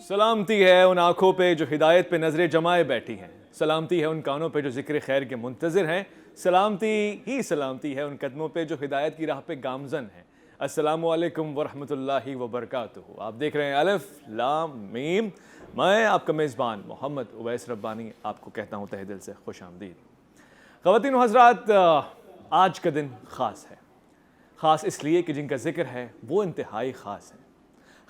سلامتی ہے ان آنکھوں پہ جو ہدایت پہ نظریں جمائے بیٹھی ہیں، سلامتی ہے ان کانوں پہ جو ذکر خیر کے منتظر ہیں، سلامتی ہی سلامتی ہے ان قدموں پہ جو ہدایت کی راہ پہ گامزن ہیں۔ السلام علیکم ورحمۃ اللہ وبرکاتہ۔ آپ دیکھ رہے ہیں الف لام میم، میں آپ کا میزبان محمد اویس ربانی آپ کو کہتا ہوں تہہ دل سے خوش آمدید۔ خواتین و حضرات، آج کا دن خاص ہے، خاص اس لیے کہ جن کا ذکر ہے وہ انتہائی خاص ہے،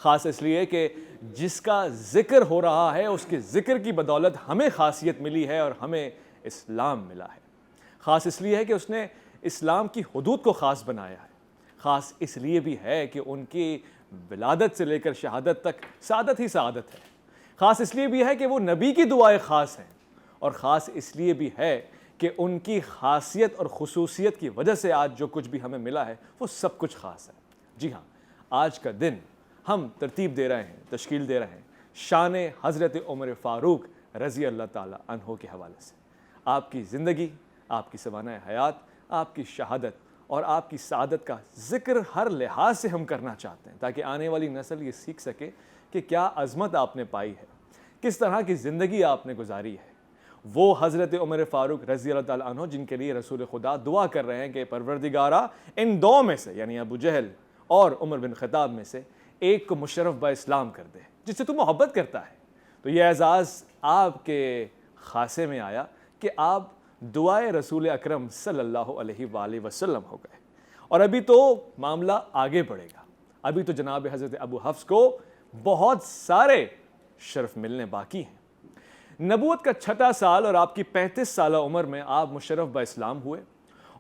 خاص اس لیے کہ جس کا ذکر ہو رہا ہے اس کے ذکر کی بدولت ہمیں خاصیت ملی ہے اور ہمیں اسلام ملا ہے۔ خاص اس لیے ہے کہ اس نے اسلام کی حدود کو خاص بنایا ہے، خاص اس لیے بھی ہے کہ ان کی ولادت سے لے کر شہادت تک سعادت ہی سعادت ہے، خاص اس لیے بھی ہے کہ وہ نبی کی دعائیں خاص ہیں، اور خاص اس لیے بھی ہے کہ ان کی خاصیت اور خصوصیت کی وجہ سے آج جو کچھ بھی ہمیں ملا ہے وہ سب کچھ خاص ہے۔ جی ہاں، آج کا دن ہم ترتیب دے رہے ہیں، تشکیل دے رہے ہیں شان حضرت عمر فاروق رضی اللہ تعالیٰ عنہ کے حوالے سے۔ آپ کی زندگی، آپ کی سوانح حیات، آپ کی شہادت اور آپ کی سعادت کا ذکر ہر لحاظ سے ہم کرنا چاہتے ہیں تاکہ آنے والی نسل یہ سیکھ سکے کہ کیا عظمت آپ نے پائی ہے، کس طرح کی زندگی آپ نے گزاری ہے۔ وہ حضرت عمر فاروق رضی اللہ تعالیٰ عنہ جن کے لیے رسول خدا دعا کر رہے ہیں کہ پروردگارا ان دو میں سے، یعنی ابو جہل اور عمر بن خطاب میں سے ایک کو مشرف با اسلام کر دے جس سے تو محبت کرتا ہے۔ تو یہ اعزاز آپ کے خاصے میں آیا کہ آپ دعائے رسول اکرم صلی اللہ علیہ وآلہ وسلم ہو گئے، اور ابھی تو معاملہ آگے بڑھے گا۔ ابھی تو جناب حضرت ابو حفص کو بہت سارے شرف ملنے باقی ہیں۔ نبوت کا 6واں سال اور آپ کی 35 سالہ عمر میں آپ مشرف با اسلام ہوئے،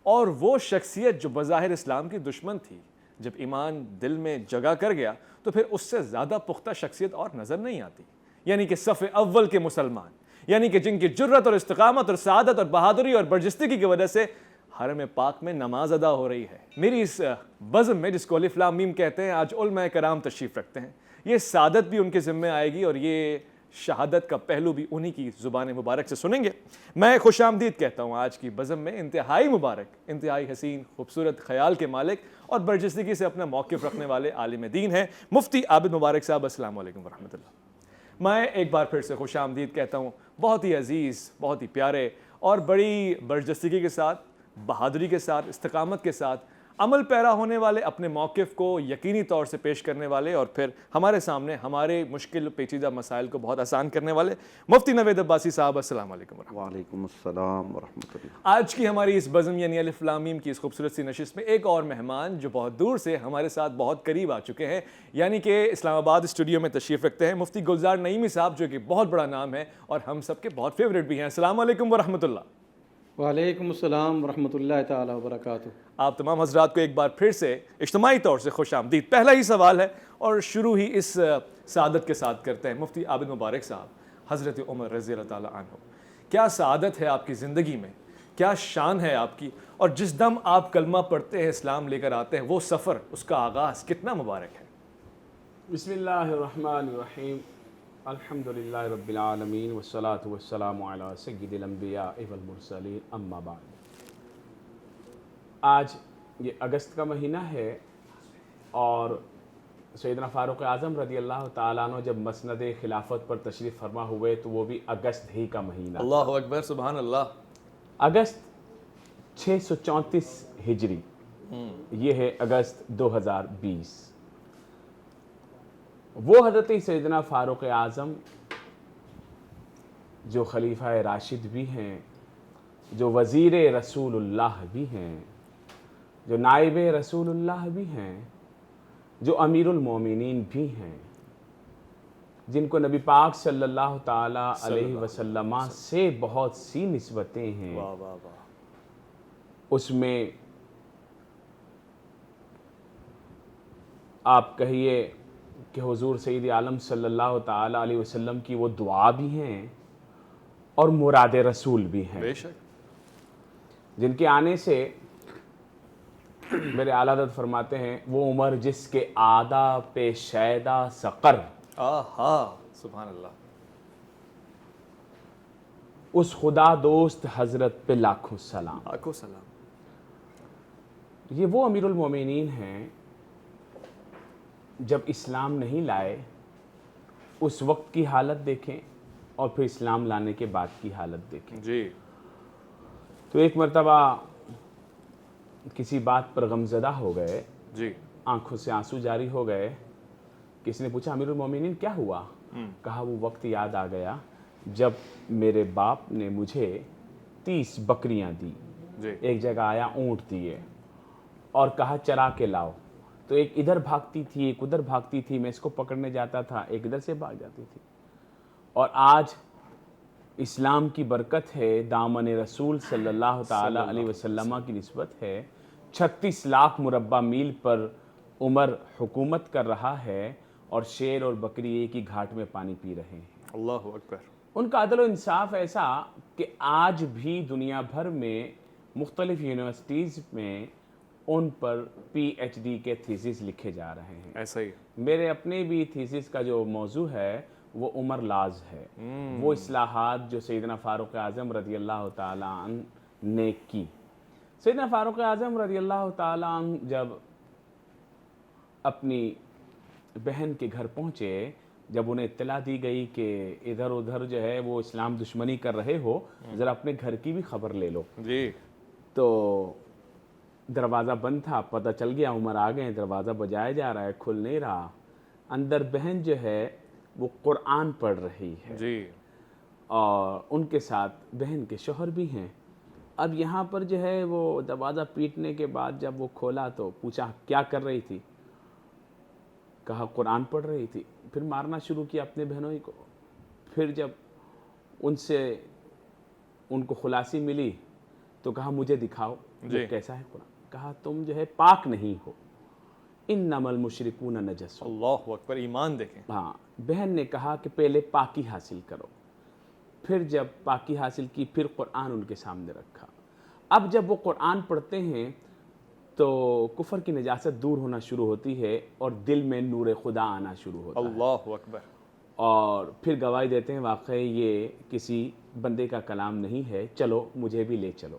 اور وہ شخصیت جو بظاہر اسلام کی دشمن تھی جب ایمان دل میں جگہ کر گیا تو پھر اس سے زیادہ پختہ شخصیت اور نظر نہیں آتی، یعنی کہ صف اول کے مسلمان، یعنی کہ جن کی جرت اور استقامت اور سعادت اور بہادری اور برجستگی کی وجہ سے حرم پاک میں نماز ادا ہو رہی ہے۔ میری اس بزم میں جس کو الف لام میم کہتے ہیں، آج علماء کرام تشریف رکھتے ہیں، یہ سعادت بھی ان کے ذمہ آئے گی اور یہ شہادت کا پہلو بھی انہی کی زبان مبارک سے سنیں گے۔ میں خوش آمدید کہتا ہوں آج کی بزم میں انتہائی مبارک، انتہائی حسین، خوبصورت خیال کے مالک اور برجستگی سے اپنا موقف رکھنے والے عالم دین ہیں مفتی عابد مبارک صاحب۔ السلام علیکم ورحمۃ اللہ۔ میں ایک بار پھر سے خوش آمدید کہتا ہوں، بہت ہی عزیز، بہت ہی پیارے اور بڑی برجستگی کے ساتھ، بہادری کے ساتھ، استقامت کے ساتھ عمل پیرا ہونے والے، اپنے موقف کو یقینی طور سے پیش کرنے والے اور پھر ہمارے سامنے ہمارے مشکل پیچیدہ مسائل کو بہت آسان کرنے والے مفتی نوید عباسی صاحب۔ السلام علیکم ورحمۃ اللہ۔ وعلیکم السلام ورحمۃ اللہ۔ آج کی ہماری اس بزم یعنی الف لام میم کی اس خوبصورت سی نشست میں ایک اور مہمان جو بہت دور سے ہمارے ساتھ بہت قریب آ چکے ہیں، یعنی کہ اسلام آباد اسٹوڈیو میں تشریف رکھتے ہیں مفتی گلزار نعیمی صاحب، جو کہ بہت بڑا نام ہے اور ہم سب کے بہت فیوریٹ بھی ہیں۔ السلام علیکم ورحمۃ اللہ۔ وعلیکم السلام ورحمۃ اللہ تعالیٰ وبرکاتہ۔ آپ تمام حضرات کو ایک بار پھر سے اجتماعی طور سے خوش آمدید۔ پہلا ہی سوال ہے اور شروع ہی اس سعادت کے ساتھ کرتے ہیں۔ مفتی عابد مبارک صاحب، حضرت عمر رضی اللہ تعالیٰ عنہ، کیا سعادت ہے آپ کی زندگی میں، کیا شان ہے آپ کی، اور جس دم آپ کلمہ پڑھتے ہیں، اسلام لے کر آتے ہیں، وہ سفر، اس کا آغاز کتنا مبارک ہے؟ بسم اللہ الرحمن الرحیم، الحمد للہ رب العالمین والصلاة والسلام علی سید الانبیاء والمرسلین، اما بعد۔ آج یہ اگست کا مہینہ ہے اور سیدنا فاروق اعظم رضی اللہ تعالیٰ عنہ جب مسند خلافت پر تشریف فرما ہوئے تو وہ بھی اگست ہی کا مہینہ۔ اللہ اکبر، سبحان اللہ۔ اگست 634 ہجری، یہ ہے اگست 2020۔ وہ حضرت سیدنا فاروق اعظم جو خلیفہ راشد بھی ہیں، جو وزیر رسول اللہ بھی ہیں، جو نائب رسول اللہ بھی ہیں، جو امیر المومنین بھی ہیں، جن کو نبی پاک صلی اللہ تعالیٰ علیہ وسلم سے بہت سی نسبتیں ہیں، اس میں آپ کہیے کہ حضور سید عالم صلی اللہ تعالیٰ علیہ وسلم کی وہ دعا بھی ہیں اور مراد رسول بھی ہیں، بے شک، جن کے آنے سے میرے اعلیٰ حضرت فرماتے ہیں وہ عمر جس کے آدھا پہ شیدہ سقر، آہا، سبحان اللہ، اس خدا دوست حضرت پہ لاکھوں سلام۔ لاکھوں سلام۔ یہ وہ امیر المومنین ہیں جب اسلام نہیں لائے اس وقت کی حالت دیکھیں اور پھر اسلام لانے کے بعد کی حالت دیکھیں. جی تو ایک مرتبہ کسی بات پر غمزدہ ہو گئے, جی آنکھوں سے آنسو جاری ہو گئے. کسی نے پوچھا امیر المومنین کیا ہوا؟ کہا وہ وقت یاد آ گیا جب میرے باپ نے مجھے 30 بکریاں دی, جی ایک جگہ آیا اونٹ دیے اور کہا چرا کے لاؤ, تو ایک ادھر بھاگتی تھی ایک ادھر بھاگتی تھی, میں اس کو پکڑنے جاتا تھا ایک ادھر سے بھاگ جاتی تھی. اور آج اسلام کی برکت ہے, دامن رسول صلی اللہ تعالی علیہ وسلم کی نسبت ہے, 36 لاکھ مربع میل پر عمر حکومت کر رہا ہے اور شیر اور بکری ایک ہی گھاٹ میں پانی پی رہے ہیں. اللہ اکبر. ان کا عدل و انصاف ایسا کہ آج بھی دنیا بھر میں مختلف یونیورسٹیز میں ان پر پی ایچ ڈی کے تھیسس لکھے جا رہے ہیں. ایسا ہی میرے اپنے بھی تھیسس کا جو موضوع ہے وہ عمر لاز ہے, وہ اصلاحات جو سیدنا فاروق اعظم رضی اللہ تعالیٰ عنہ نے کی. سیدنا فاروق اعظم رضی اللہ تعالیٰ عنہ جب اپنی بہن کے گھر پہنچے, جب انہیں اطلاع دی گئی کہ ادھر ادھر جو ہے وہ اسلام دشمنی کر رہے ہو, ذرا اپنے گھر کی بھی خبر لے لو. جی تو دروازہ بند تھا, پتہ چل گیا عمر آ گئے, دروازہ بجایا جا رہا ہے, کھل نہیں رہا. اندر بہن جو ہے وہ قرآن پڑھ رہی ہے جی اور ان کے ساتھ بہن کے شوہر بھی ہیں. اب یہاں پر جو ہے وہ دروازہ پیٹنے کے بعد جب وہ کھولا تو پوچھا کیا کر رہی تھی؟ کہا قرآن پڑھ رہی تھی. پھر مارنا شروع کیا اپنے بہنوں کو. پھر جب ان سے ان کو خلاصی ملی تو کہا مجھے دکھاؤ یہ کیسا ہے قرآن. کہا تم جو ہے پاک نہیں ہو, انما المشرکون نجس. اللہ اکبر. ایمان دیکھیں. ہاں, بہن نے کہا کہ پہلے پاکی حاصل کرو. پھر جب پاکی حاصل کی پھر قرآن ان کے سامنے رکھا. اب جب وہ قرآن پڑھتے ہیں تو کفر کی نجاست دور ہونا شروع ہوتی ہے اور دل میں نور خدا آنا شروع ہوتا ہے. اللہ اکبر. اور پھر گواہی دیتے ہیں واقعی یہ کسی بندے کا کلام نہیں ہے, چلو مجھے بھی لے چلو.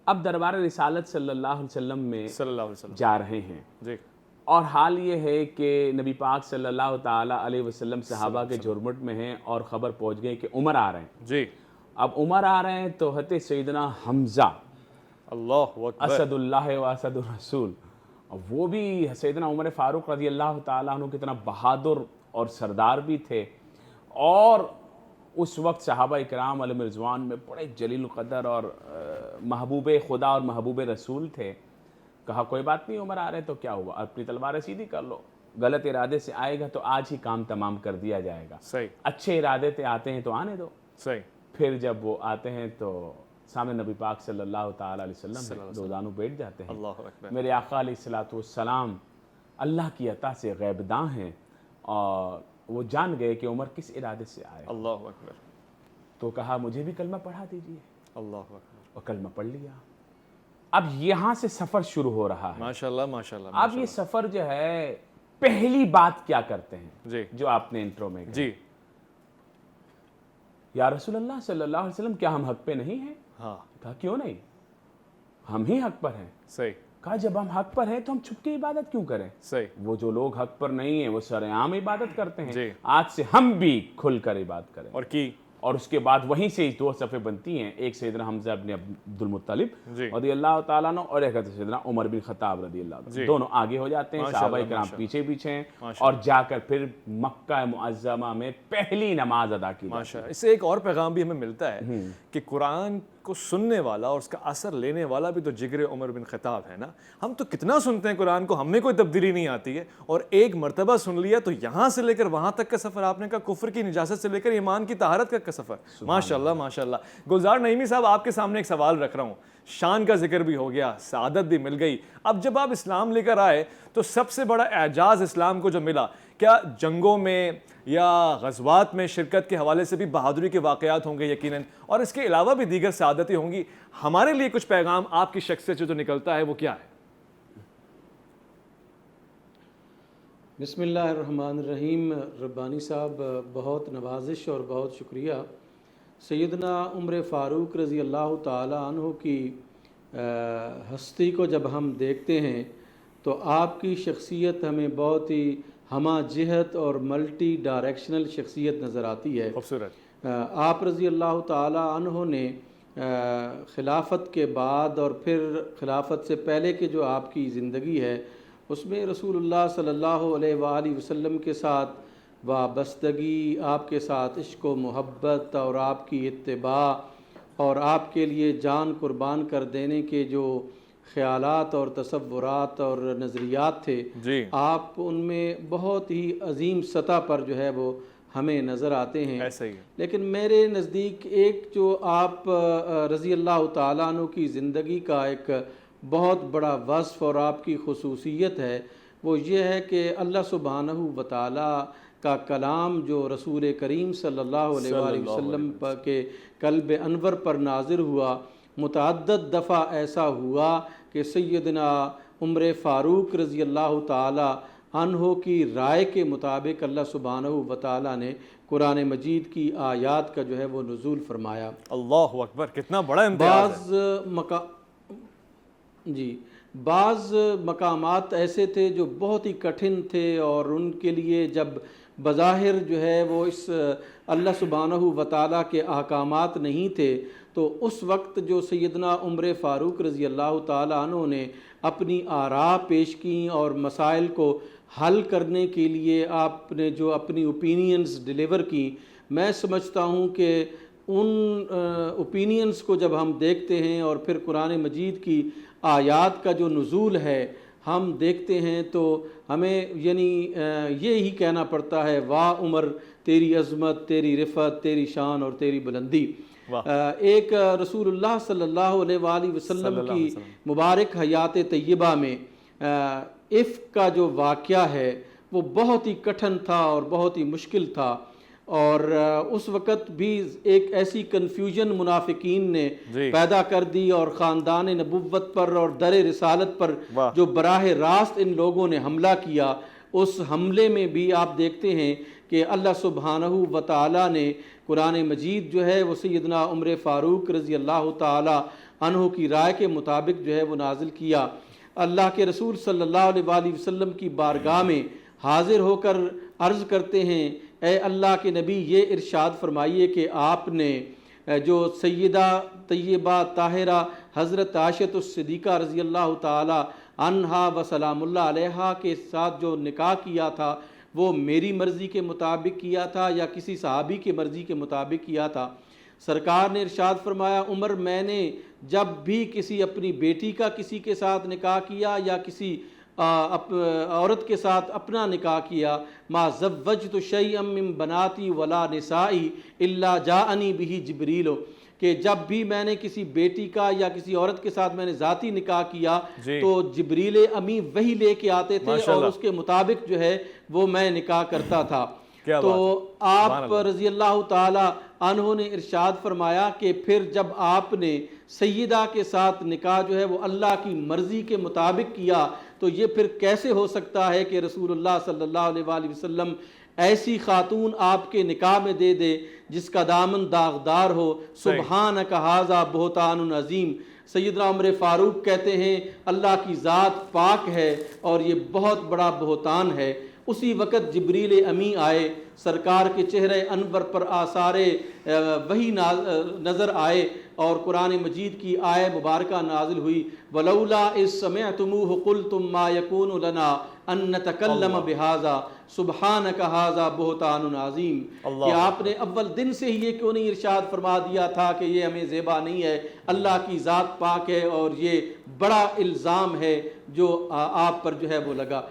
اب دربار رسالت صلی اللہ علیہ وسلم میں صلی اللہ علیہ وسلم جا رہے ہیں. جی اور حال یہ ہے کہ نبی پاک صلی اللہ تعالیٰ علیہ وسلم صحابہ کے جھرمٹ میں ہیں اور خبر پہنچ گئی کہ عمر آ رہے ہیں. جی اب عمر آ رہے ہیں تو حضرت سیدنا حمزہ اللہ اکبر. اسد اللہ و اسد الرسول, وہ بھی سیدنا عمر فاروق رضی اللہ تعالیٰ عنہ کتنا بہادر اور سردار بھی تھے, اور اس وقت صحابہ اکرام علیہ رضوان میں بڑے جلیل القدر اور محبوب خدا اور محبوب رسول تھے. کہا کوئی بات نہیں, عمر آ رہے تو کیا ہوا, اپنی تلواریں سیدھی کر لو, غلط ارادے سے آئے گا تو آج ہی کام تمام کر دیا جائے گا. صحیح. اچھے ارادے سے آتے ہیں تو آنے دو. صحیح. پھر جب وہ آتے ہیں تو سامنے نبی پاک صلی اللہ تعالیٰ علیہ وسلم روزانوں بیٹھ جاتے ہیں. اللہ اکبر. میرے آقا علیہ الصلوۃ والسلام اللہ کی عطا سے غیب داں ہیں اور وہ جان گئے کہ عمر کس ارادے سے آئے. اللہ اکبر. تو کہا مجھے بھی کلمہ پڑھا دیجیے, اللہ اکبر. اور کلمہ پڑھ لیا. اب یہاں سے سفر شروع ہو رہا ہے. ماشاءاللہ ماشاءاللہ. اب یہ سفر جو ہے پہلی بات کیا کرتے ہیں جی جو آپ نے انٹرو میں کہی, جی یا رسول اللہ صلی اللہ علیہ وسلم کیا ہم حق پہ نہیں ہیں؟ ہاں. کہا کیوں نہیں, ہم ہی حق پر ہیں. صحیح. کہا جب ہم حق پر ہیں تو ہم چھپ کے عبادت کیوں کریں؟ صحیح. وہ جو لوگ حق پر نہیں ہیں وہ سرعام عبادت کرتے ہیں. جی. آج سے ہم بھی کھل کر عبادت کریں. اور کی اور اس کے بعد وہیں سے دو صفیں بنتی ہیں, ایک سیدنا حمزہ ابن عبد المطلب جی. رضی اللہ تعالیٰ عنہ اور ایک سیدنا عمر بن خطاب رضی اللہ عنہ. دونوں آگے ہو جاتے ہیں, صحابہ کرام پیچھے پیچھے ہیں, اور جا کر پھر مکہ معظمہ میں پہلی نماز ادا کی. ماشاءاللہ. اس سے ایک اور پیغام بھی ہمیں ملتا ہے کہ قرآن کو سننے والا اور اس کا اثر لینے والا بھی تو جگر عمر بن خطاب ہے نا. ہم تو کتنا سنتے ہیں قرآن کو, ہمیں کوئی تبدیلی نہیں آتی ہے, اور ایک مرتبہ سن لیا تو یہاں سے لے کر وہاں تک کا سفر, آپ نے کہا کفر کی نجاست سے لے کر ایمان کی طہارت کا سفر. ماشاءاللہ ماشاءاللہ. گلزار نعیمی صاحب, آپ کے سامنے ایک سوال رکھ رہا ہوں. شان کا ذکر بھی ہو گیا, سعادت بھی مل گئی. اب جب آپ اسلام لے کر آئے تو سب سے بڑا اعجاز اسلام کو جو ملا, کیا جنگوں میں یا غزوات میں شرکت کے حوالے سے بھی بہادری کے واقعات ہوں گے یقیناً, اور اس کے علاوہ بھی دیگر سعادتیں ہوں گی. ہمارے لیے کچھ پیغام آپ کی شخصیت سے جو نکلتا ہے وہ کیا ہے؟ بسم اللہ الرحمن الرحیم. ربانی صاحب بہت نوازش اور بہت شکریہ. سیدنا عمر فاروق رضی اللہ تعالی عنہ کی ہستی کو جب ہم دیکھتے ہیں تو آپ کی شخصیت ہمیں بہت ہی ہمہ جہت اور ملٹی ڈائریکشنل شخصیت نظر آتی ہے۔ خوبصورت۔ آپ رضی اللہ تعالی عنہ نے خلافت کے بعد اور پھر خلافت سے پہلے کے جو آپ کی زندگی ہے اس میں رسول اللہ صلی اللہ علیہ وآلہ وسلم کے ساتھ وابستگی، آپ کے ساتھ عشق و محبت اور آپ کی اتباع اور آپ کے لیے جان قربان کر دینے کے جو خیالات اور تصورات اور نظریات تھے، جی آپ ان میں بہت ہی عظیم سطح پر جو ہے وہ ہمیں نظر آتے ہیں۔ ایسا ہی ہے۔ لیکن میرے نزدیک ایک جو آپ رضی اللہ تعالیٰ عنہ کی زندگی کا ایک بہت بڑا وصف اور آپ کی خصوصیت ہے، وہ یہ ہے کہ اللہ سبحانہ و تعالیٰ کا کلام جو رسول کریم صلی اللہ علیہ وآلہ وسلم کے قلب انور پر نازل ہوا، متعدد دفعہ ایسا ہوا کہ سیدنا عمر فاروق رضی اللہ تعالی عنہ کی رائے کے مطابق اللہ سبحانہ و تعالی نے قرآن مجید کی آیات کا جو ہے وہ نزول فرمایا۔ اللہ اکبر، کتنا بڑا امتیاز ہے۔ بعض مقامات ایسے تھے جو بہت ہی کٹھن تھے اور ان کے لیے جب بظاہر جو ہے وہ اس اللہ سبحانہ و تعالیٰ کے احکامات نہیں تھے تو اس وقت جو سیدنا عمر فاروق رضی اللہ تعالیٰ عنہ نے اپنی آراء پیش کیں اور مسائل کو حل کرنے کے لیے آپ نے جو اپنی اوپینینز ڈیلیور کی، میں سمجھتا ہوں کہ ان اوپینینز کو جب ہم دیکھتے ہیں اور پھر قرآن مجید کی آیات کا جو نزول ہے ہم دیکھتے ہیں تو ہمیں یعنی یہی کہنا پڑتا ہے، واہ عمر تیری عظمت، تیری رفعت، تیری شان اور تیری بلندی۔ ایک رسول اللہ صلی اللہ علیہ وآلہ وسلم کی مبارک حیات طیبہ میں عفق کا جو واقعہ ہے وہ بہت ہی کٹھن تھا اور بہت ہی مشکل تھا، اور اس وقت بھی ایک ایسی کنفیوژن منافقین نے پیدا کر دی اور خاندان نبوت پر اور در رسالت پر جو براہ راست ان لوگوں نے حملہ کیا، اس حملے میں بھی آپ دیکھتے ہیں کہ اللہ سبحانہ و تعالیٰ نے قرآن مجید جو ہے وہ سیدنا عمر فاروق رضی اللہ تعالی عنہ کی رائے کے مطابق جو ہے وہ نازل کیا۔ اللہ کے رسول صلی اللہ علیہ وآلہ وسلم کی بارگاہ میں حاضر ہو کر عرض کرتے ہیں، اے اللہ کے نبی یہ ارشاد فرمائیے کہ آپ نے جو سیدہ طیبہ طاہرہ حضرت عائشہ الصدیقہ رضی اللہ تعالی عنہا و سلام اللہ علیہا کے ساتھ جو نکاح کیا تھا وہ میری مرضی کے مطابق کیا تھا یا کسی صحابی کی مرضی کے مطابق کیا تھا؟ سرکار نے ارشاد فرمایا، عمر میں نے جب بھی کسی اپنی بیٹی کا کسی کے ساتھ نکاح کیا یا کسی عورت کے ساتھ اپنا نکاح کیا، ما زوجت شیئا من بناتی ولا نسائی الا جاءنی بہ جبریل، کہ جب بھی میں نے کسی بیٹی کا یا کسی عورت کے ساتھ میں نے ذاتی نکاح کیا تو جبریل امی وہی لے کے آتے تھے اور اس کے مطابق جو ہے وہ میں نکاح کرتا تھا۔ تو آپ رضی اللہ تعالی عنہ نے ارشاد فرمایا کہ پھر جب آپ نے سیدہ کے ساتھ نکاح جو ہے وہ اللہ کی مرضی کے مطابق کیا تو یہ پھر کیسے ہو سکتا ہے کہ رسول اللہ صلی اللہ علیہ وآلہ وسلم ایسی خاتون آپ کے نکاح میں دے دے جس کا دامن داغدار ہو؟ سبحانک ھذا بہتان عظیم۔ سیدنا عمر فاروق کہتے ہیں اللہ کی ذات پاک ہے اور یہ بہت بڑا بہتان ہے۔ اسی وقت جبریل امی آئے، سرکار کے چہرے انور پر آثار وحی نظر آئے اور قرآن مجید کی آیہ مبارکہ نازل ہوئی، وَلَوْلَا إِذْ سَمِعْتُمُوهُ قُلْتُمْ مَا يَكُونُ لَنَا أَن نَّتَكَلَّمَ بِهَذَا سُبْحَانَكَ هَذَا بُهْتَانٌ عَظِيمٌ۔ کہ آپ نے اول دن سے ہی یہ کیوں نہیں ارشاد فرما دیا تھا کہ یہ ہمیں زیبا نہیں ہے، اللہ کی ذات پاک ہے اور یہ بڑا الزام ہے جو آپ پر جو ہے وہ لگا۔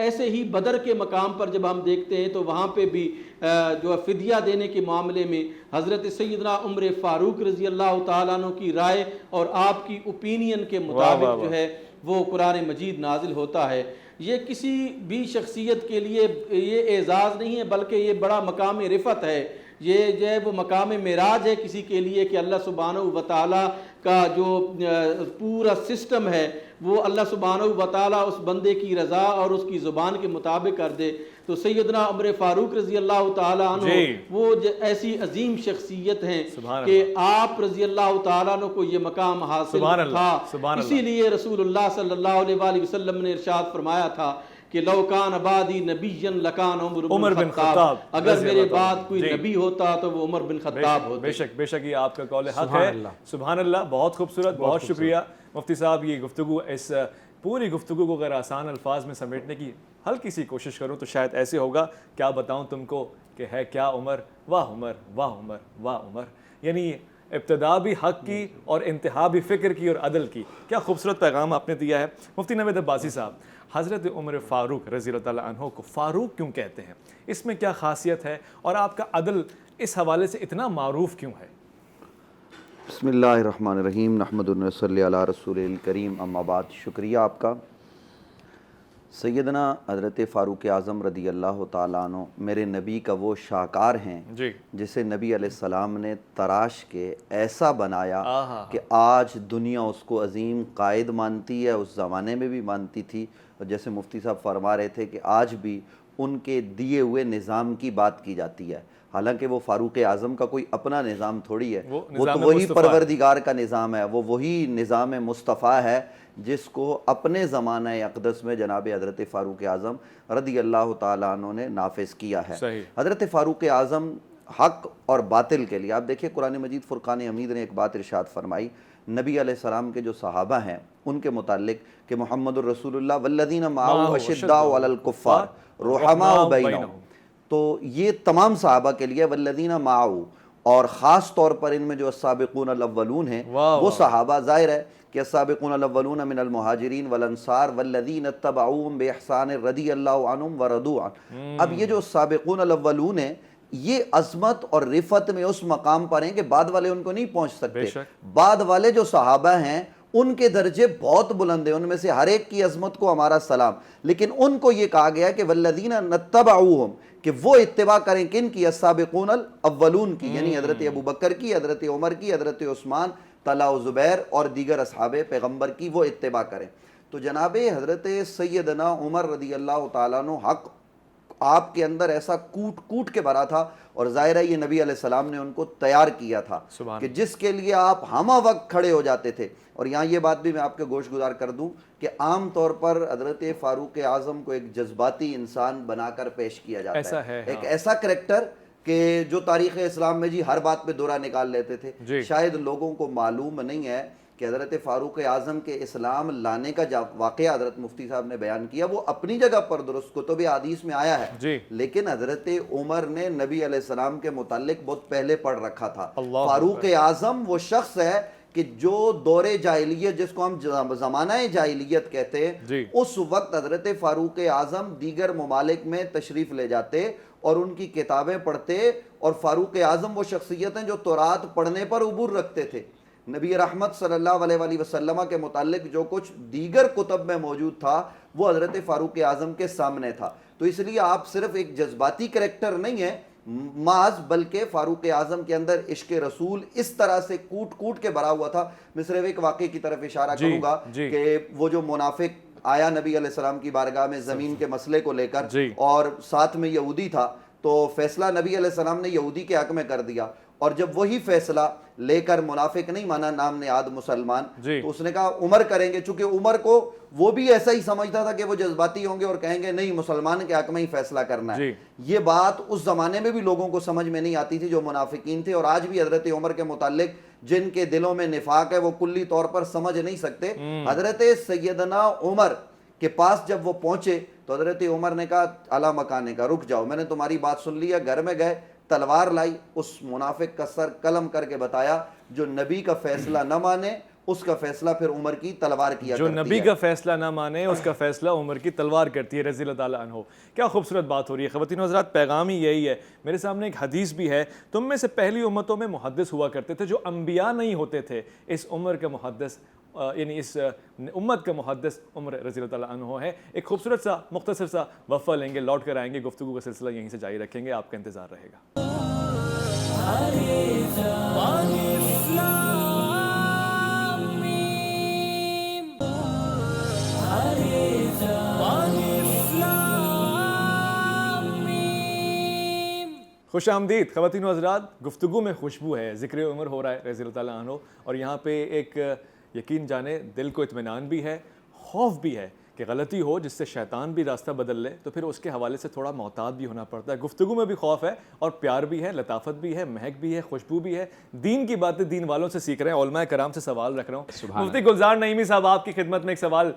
ایسے ہی بدر کے مقام پر جب ہم دیکھتے ہیں تو وہاں پہ بھی جو فدیہ دینے کے معاملے میں حضرت سیدنا عمر فاروق رضی اللہ تعالیٰ عنہ کی رائے اور آپ کی اوپینین کے مطابق جو ہے وہ قرآن مجید نازل ہوتا ہے۔ یہ کسی بھی شخصیت کے لیے یہ اعزاز نہیں ہے بلکہ یہ بڑا مقام رفعت ہے، یہ جو ہے وہ مقام معراج ہے کسی کے لیے کہ اللہ سبحانہ و تعالیٰ کا جو پورا سسٹم ہے وہ اللہ سبحانہ و تعالیٰ اس بندے کی رضا اور اس کی زبان کے مطابق کر دے۔ تو سیدنا عمر فاروق رضی اللہ تعالیٰ عنہ وہ ایسی عظیم شخصیت ہیں کہ آپ رضی اللہ تعالیٰ عنہ کو یہ مقام حاصل تھا، اسی لیے رسول اللہ صلی اللہ علیہ وآلہ وسلم نے ارشاد فرمایا تھا کہ لو کان بعدی نبی لکان عمر بن خطاب اگر رضی میرے اللہ تعالیٰ بعد کوئی جی۔ نبی ہوتا تو وہ عمر بن خطاب ہوتے۔ بے شک یہ آپ کا قول حق سبحان ہے۔ اللہ۔ سبحان اللہ، بہت خوبصورت، بہت شکریہ مفتی صاحب۔ یہ گفتگو، اس پوری گفتگو کو اگر آسان الفاظ میں سمیٹنے کی ہلکی سی کوشش کروں تو شاید ایسے ہوگا، کیا بتاؤں تم کو کہ ہے کیا عمر، واہ عمر واہ عمر واہ عمر، یعنی ابتدا بھی حق کی اور انتہا بھی فکر کی اور عدل کی۔ کیا خوبصورت پیغام آپ نے دیا ہے مفتی نوید عباسی صاحب۔ حضرت عمر فاروق رضی اللہ تعالیٰ عنہ کو فاروق کیوں کہتے ہیں؟ اس میں کیا خاصیت ہے اور آپ کا عدل اس حوالے سے اتنا معروف کیوں ہے؟ بسم اللہ الرحمن الرحیم، نحمد و نصلی علی رسول الکریم، اما بعد۔ شکریہ آپ کا۔ سیدنا حضرت فاروق اعظم رضی اللہ تعالیٰ عنہ میرے نبی کا وہ شاہکار ہیں جی، جسے نبی علیہ السلام نے تراش کے ایسا بنایا کہ آج دنیا اس کو عظیم قائد مانتی ہے، اس زمانے میں بھی مانتی تھی، اور جیسے مفتی صاحب فرما رہے تھے کہ آج بھی ان کے دیے ہوئے نظام کی بات کی جاتی ہے، حالانکہ وہ فاروق اعظم کا کوئی اپنا نظام تھوڑی ہے، وہ تو وہی پروردگار کا نظام ہے، وہ وہی نظام مصطفیٰ ہے جس کو اپنے زمانہ اقدس میں جناب حضرت فاروق اعظم رضی اللہ تعالیٰ عنہ نے نافذ کیا ہے۔ حضرت فاروق اعظم حق اور باطل کے لیے، آپ دیکھیں قرآن مجید فرقان حمید نے ایک بات ارشاد فرمائی نبی علیہ السلام کے جو صحابہ ہیں ان کے متعلق کہ محمد الرسول اللہ والذین معہ اشداء علی الکفار رحماء بینہم، تو یہ تمام صحابہ کے لیے والذین معہ، اور خاص طور پر ان میں جو السابقون الاولون ہیں وہ صحابہ، ظاہر ہے کہ السابقون الاولون من المہاجرین والانصار والذین اتبعوہم باحسان رضی اللہ عنہم ورضوا عنہ۔ اب یہ جو السابقون الاولون ہیں یہ عظمت اور رفعت میں اس مقام پر ہیں کہ بعد والے ان کو نہیں پہنچ سکتے، بعد والے جو صحابہ ہیں ان کے درجے بہت بلند ہیں، ان میں سے ہر ایک کی عظمت کو ہمارا سلام، لیکن ان کو یہ کہا گیا کہ والذین نتبعوہم، کہ وہ اتباع کریں کن کی؟ السابقون الاولون کی، یعنی حضرت ابوبکر کی، حضرت عمر کی، حضرت عثمان، طلحہ و زبیر اور دیگر اصحاب پیغمبر کی وہ اتباع کریں۔ تو جناب حضرت سیدنا عمر رضی اللہ تعالیٰ عنہ حق آپ کے اندر ایسا کوٹ کوٹ کے بھرا تھا، اور ظاہر ہے یہ نبی علیہ السلام نے ان کو تیار کیا تھا کہ جس کے لیے آپ ہمہ وقت کھڑے ہو جاتے تھے۔ اور یہاں یہ بات بھی میں آپ کے گوش گزار کر دوں کہ عام طور پر حضرت فاروق اعظم کو ایک جذباتی انسان بنا کر پیش کیا جاتا ہے، ایک ایسا کریکٹر کہ جو تاریخ اسلام میں جی ہر بات پہ دورہ نکال لیتے تھے۔ شاید لوگوں کو معلوم نہیں ہے کہ حضرت فاروق اعظم کے اسلام لانے کا واقعہ حضرت مفتی صاحب نے بیان کیا وہ اپنی جگہ پر درست کتب حدیث میں آیا ہے، لیکن حضرت عمر نے نبی علیہ السلام کے متعلق بہت پہلے پڑھ رکھا تھا۔ فاروق اعظم وہ شخص ہے کہ جو دور جاہلیت، جس کو ہم زمانہ جاہلیت کہتے ہیں، اس وقت حضرت فاروق اعظم دیگر ممالک میں تشریف لے جاتے اور ان کی کتابیں پڑھتے، اور فاروق اعظم وہ شخصیت ہیں جو تورات پڑھنے پر عبور رکھتے تھے۔ نبی رحمت صلی اللہ علیہ وسلم کے متعلق جو کچھ دیگر کتب میں موجود تھا وہ حضرت فاروق اعظم کے سامنے تھا۔ تو اس لیے آپ صرف ایک جذباتی کریکٹر نہیں ہیں محض، بلکہ فاروق اعظم کے اندر عشق رسول اس طرح سے کوٹ کوٹ کے بھرا ہوا تھا۔ میں صرف ایک واقعے کی طرف اشارہ کروں گا کہ وہ جو منافق آیا نبی علیہ السلام کی بارگاہ میں زمین کے مسئلے کو لے کر، اور ساتھ میں یہودی تھا، تو فیصلہ نبی علیہ السلام نے یہودی کے حق میں کر دیا، اور جب وہی فیصلہ لے کر منافق نہیں مانا، نام نہاد مسلمان، تو اس نے کہا عمر کریں گے، چونکہ عمر کو وہ بھی ایسا ہی سمجھتا تھا کہ وہ جذباتی ہوں گے اور کہیں گے نہیں مسلمان کے حق میں ہی فیصلہ کرنا ہے۔ یہ بات اس زمانے میں بھی لوگوں کو سمجھ میں نہیں آتی تھی جو منافقین تھے، اور آج بھی حضرت عمر کے متعلق جن کے دلوں میں نفاق ہے وہ کلی طور پر سمجھ نہیں سکتے۔ حضرت سیدنا عمر کے پاس جب وہ پہنچے تو حضرت عمر نے کہا اعلیٰ مکانے کا رک جاؤ، میں نے تمہاری بات سن لی ہے۔ گھر میں گئے، تلوار لائی، اس منافق کا سر قلم کر کے بتایا جو نبی کا فیصلہ نہ مانے اس کا فیصلہ پھر عمر کی تلوار کیا کرتی ہے، جو نبی کا فیصلہ نہ مانے اس کا فیصلہ عمر کی تلوار کرتی ہے رضی اللہ تعالیٰ عنہ۔ کیا خوبصورت بات ہو رہی ہے خواتین و حضرات، پیغام ہی یہی ہے۔ میرے سامنے ایک حدیث بھی ہے، تم میں سے پہلی امتوں میں محدث ہوا کرتے تھے جو انبیاء نہیں ہوتے تھے، اس عمر کا محدث یعنی اس امت کا محدث عمر رضی اللہ تعالیٰ عنہ ہے۔ ایک خوبصورت سا مختصر سا وقفہ لیں گے، لوٹ کر آئیں گے، گفتگو کا سلسلہ یہیں سے جاری رکھیں گے، آپ کا انتظار رہے گا۔ خوش آمدید خواتین و حضرات، گفتگو میں خوشبو ہے، ذکر عمر ہو رہا ہے رضی اللہ تعالیٰ عنہ، اور یہاں پہ ایک یقین جانے دل کو اطمینان بھی ہے، خوف بھی ہے کہ غلطی ہو جس سے شیطان بھی راستہ بدل لے تو پھر اس کے حوالے سے تھوڑا محتاط بھی ہونا پڑتا ہے. گفتگو میں بھی خوف ہے اور پیار بھی ہے, لطافت بھی ہے, مہک بھی ہے, خوشبو بھی ہے. دین کی باتیں دین والوں سے سیکھ رہے ہیں. علماء کرام سے سوال رکھ رہا ہوں. مفتی گلزار نعیمی صاحب, آپ کی خدمت میں ایک سوال.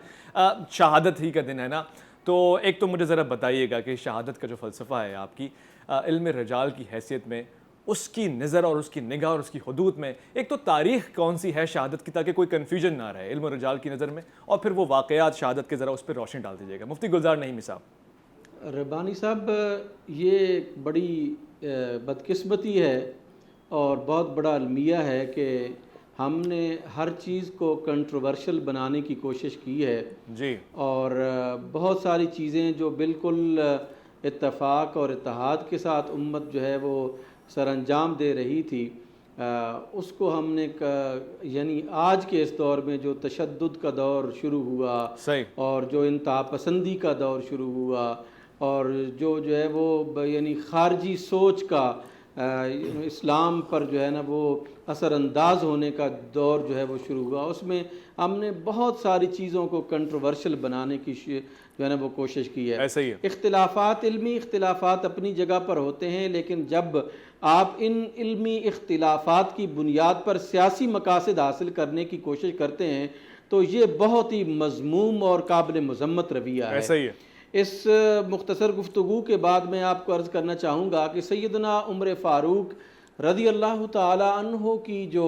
شہادت ہی کا دن ہے نا, تو ایک تو مجھے ذرا بتائیے گا کہ شہادت کا جو فلسفہ ہے آپ کی علم رجال کی حیثیت میں, اس کی نظر اور اس کی نگاہ اور اس کی حدود میں ایک تو تاریخ کون سی ہے شہادت کی, تاکہ کوئی کنفیوژن نہ رہے علم رجال کی نظر میں, اور پھر وہ واقعات شہادت کے ذرا اس پہ روشنی ڈال دیجیے گا. مفتی گلزار نعیمی صاحب. ربانی صاحب, یہ بڑی بدقسمتی ہے اور بہت بڑا المیہ ہے کہ ہم نے ہر چیز کو کنٹروورشل بنانے کی کوشش کی ہے جی, اور بہت ساری چیزیں جو بالکل اتفاق اور اتحاد کے ساتھ امت جو ہے وہ سر انجام دے رہی تھی, اس کو ہم نے یعنی آج کے اس دور میں جو تشدد کا دور شروع ہوا اور جو انتہا پسندی کا دور شروع ہوا اور جو ہے وہ یعنی خارجی سوچ کا اسلام پر جو ہے نا وہ اثر انداز ہونے کا دور جو ہے وہ شروع ہوا, اس میں ہم نے بہت ساری چیزوں کو کنٹروورشل بنانے کی جو ہے نا وہ کوشش کی ہے. ایسا ہی ہے. اختلافات, علمی اختلافات اپنی جگہ پر ہوتے ہیں, لیکن جب آپ ان علمی اختلافات کی بنیاد پر سیاسی مقاصد حاصل کرنے کی کوشش کرتے ہیں تو یہ بہت ہی مذموم اور قابل مذمت رویہ ہے. ایسا ہی ہے. اس مختصر گفتگو کے بعد میں آپ کو عرض کرنا چاہوں گا کہ سیدنا عمر فاروق رضی اللہ تعالی عنہ کی جو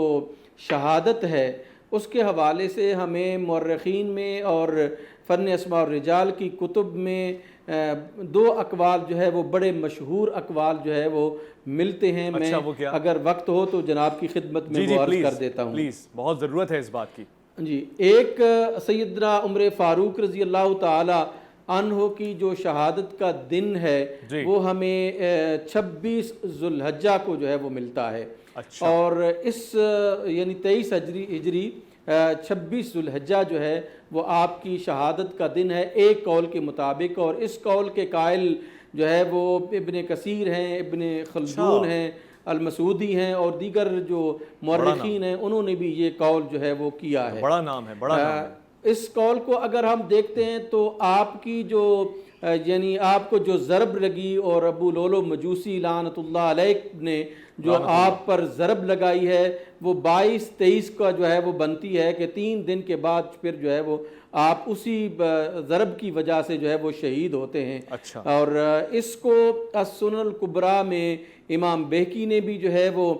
شہادت ہے اس کے حوالے سے ہمیں مورخین میں اور فن اسماء الرجال کی کتب میں دو اقوال جو ہے وہ بڑے مشہور اقوال جو ہے وہ ملتے ہیں. میں اگر وقت ہو تو جناب کی خدمت میں وہ عرض کر دیتا ہوں. پلیز, بہت ضرورت ہے اس بات کی. جی, ایک سیدنا عمر فاروق رضی اللہ تعالی عنہ کی جو شہادت کا دن ہے وہ ہمیں 26 ذو الحجہ کو جو ہے وہ ملتا ہے. اور اس یعنی 23 ہجری 26 ذو الحجہ جو ہے وہ آپ کی شہادت کا دن ہے ایک قول کے مطابق, اور اس قول کے قائل جو ہے وہ ابن کثیر ہیں, ابن خلدون ہیں, المسعودی ہیں اور دیگر جو مورخین ہیں, انہوں نے بھی یہ قول جو ہے وہ کیا ہے. بڑا نام ہے, بڑا نام ہے. اس قول کو اگر ہم دیکھتے ہیں تو آپ کی جو یعنی آپ کو جو ضرب لگی اور ابو لولو مجوسی لعنت اللہ علیہ نے جو آپ پر ضرب لگائی ہے وہ 22-23 کا جو ہے وہ بنتی ہے کہ 3 دن کے بعد پھر جو ہے وہ آپ اسی ضرب کی وجہ سے جو ہے وہ شہید ہوتے ہیں. اور اس کو السنن الکبریٰ میں امام بہقی نے بھی جو ہے وہ